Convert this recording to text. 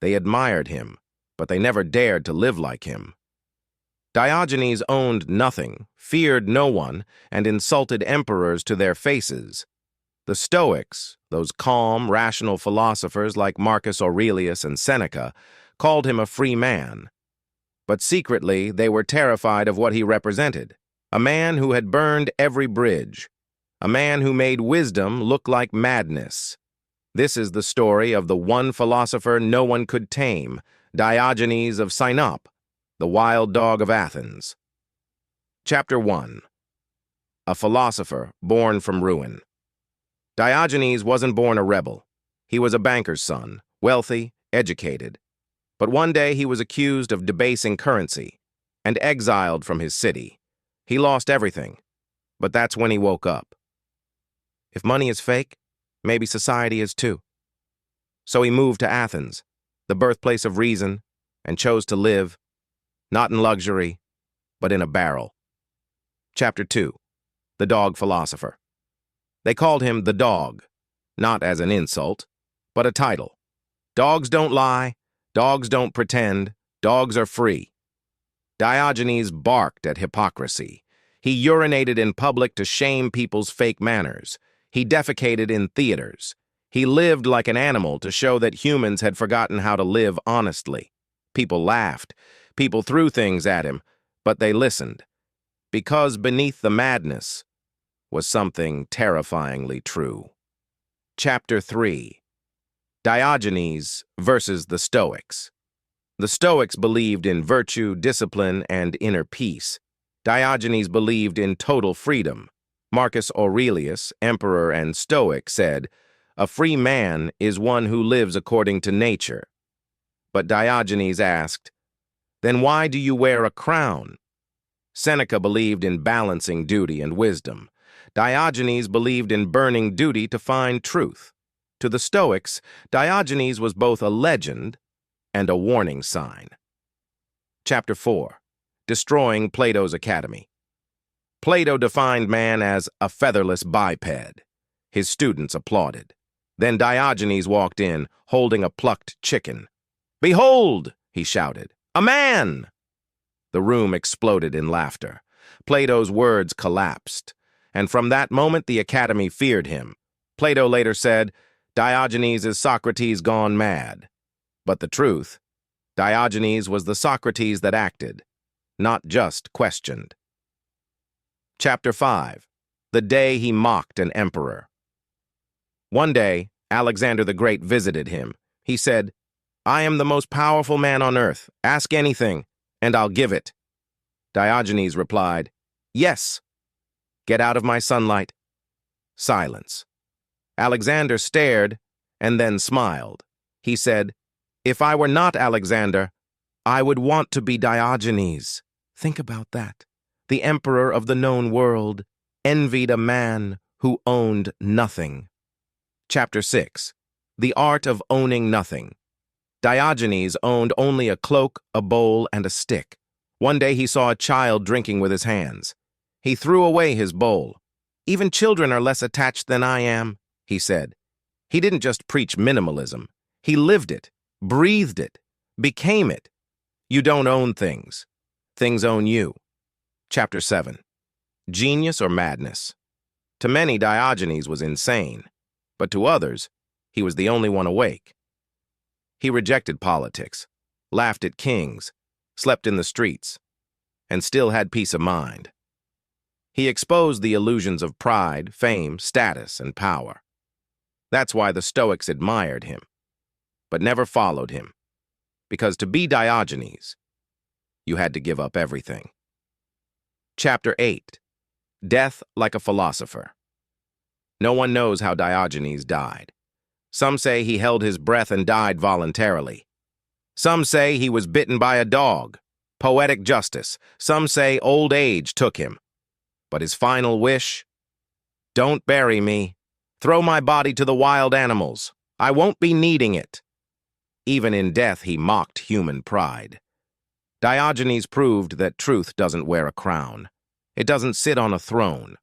They admired him, but they never dared to live like him. Diogenes owned nothing, feared no one, and insulted emperors to their faces. The Stoics, those calm, rational philosophers like Marcus Aurelius and Seneca, called him a free man. But secretly, they were terrified of what he represented, a man who had burned every bridge, a man who made wisdom look like madness. This is the story of the one philosopher no one could tame, Diogenes of Sinope, the wild dog of Athens. Chapter 1. A philosopher born from ruin. Diogenes wasn't born a rebel. He was a banker's son, wealthy, educated. But one day he was accused of debasing currency and exiled from his city. He lost everything, but that's when he woke up. If money is fake, maybe society is too. So he moved to Athens, the birthplace of reason, and chose to live, not in luxury, but in a barrel. Chapter 2. The Dog Philosopher. They called him the Dog, not as an insult, but a title. Dogs don't lie, dogs don't pretend, dogs are free. Diogenes barked at hypocrisy. He urinated in public to shame people's fake manners. He defecated in theaters. He lived like an animal to show that humans had forgotten how to live honestly. People laughed. People threw things at him, but they listened. Because beneath the madness was something terrifyingly true. Chapter 3. Diogenes versus the Stoics. The Stoics believed in virtue, discipline, and inner peace. Diogenes believed in total freedom. Marcus Aurelius, emperor and Stoic, said, "A free man is one who lives according to nature." But Diogenes asked, "Then why do you wear a crown?" Seneca believed in balancing duty and wisdom. Diogenes believed in burning duty to find truth. To the Stoics, Diogenes was both a legend and a warning sign. Chapter 4. Destroying Plato's Academy. Plato defined man as a featherless biped. His students applauded. Then Diogenes walked in, holding a plucked chicken. "Behold," he shouted, "a man!" The room exploded in laughter. Plato's words collapsed, and from that moment the Academy feared him. Plato later said, "Diogenes is Socrates gone mad." But the truth, Diogenes was the Socrates that acted, not just questioned. Chapter 5. The Day He Mocked an Emperor. One day, Alexander the Great visited him. He said, "I am the most powerful man on earth. Ask anything, and I'll give it." Diogenes replied, "Yes. Get out of my sunlight." Silence. Alexander stared and then smiled. He said, "If I were not Alexander, I would want to be Diogenes." Think about that. The emperor of the known world envied a man who owned nothing. Chapter 6. The Art of Owning Nothing. Diogenes owned only a cloak, a bowl, and a stick. One day he saw a child drinking with his hands. He threw away his bowl. "Even children are less attached than I am," he said. He didn't just preach minimalism. He lived it, breathed it, became it. You don't own things. Things own you. Chapter 7. Genius or Madness. To many, Diogenes was insane, but to others, he was the only one awake. He rejected politics, laughed at kings, slept in the streets, and still had peace of mind. He exposed the illusions of pride, fame, status, and power. That's why the Stoics admired him, but never followed him, because to be Diogenes, you had to give up everything. Chapter 8. Death like a Philosopher. No one knows how Diogenes died. Some say he held his breath and died voluntarily. Some say he was bitten by a dog. Poetic justice. Some say old age took him. But his final wish? "Don't bury me. Throw my body to the wild animals. I won't be needing it." Even in death, he mocked human pride. Diogenes proved that truth doesn't wear a crown. It doesn't sit on a throne.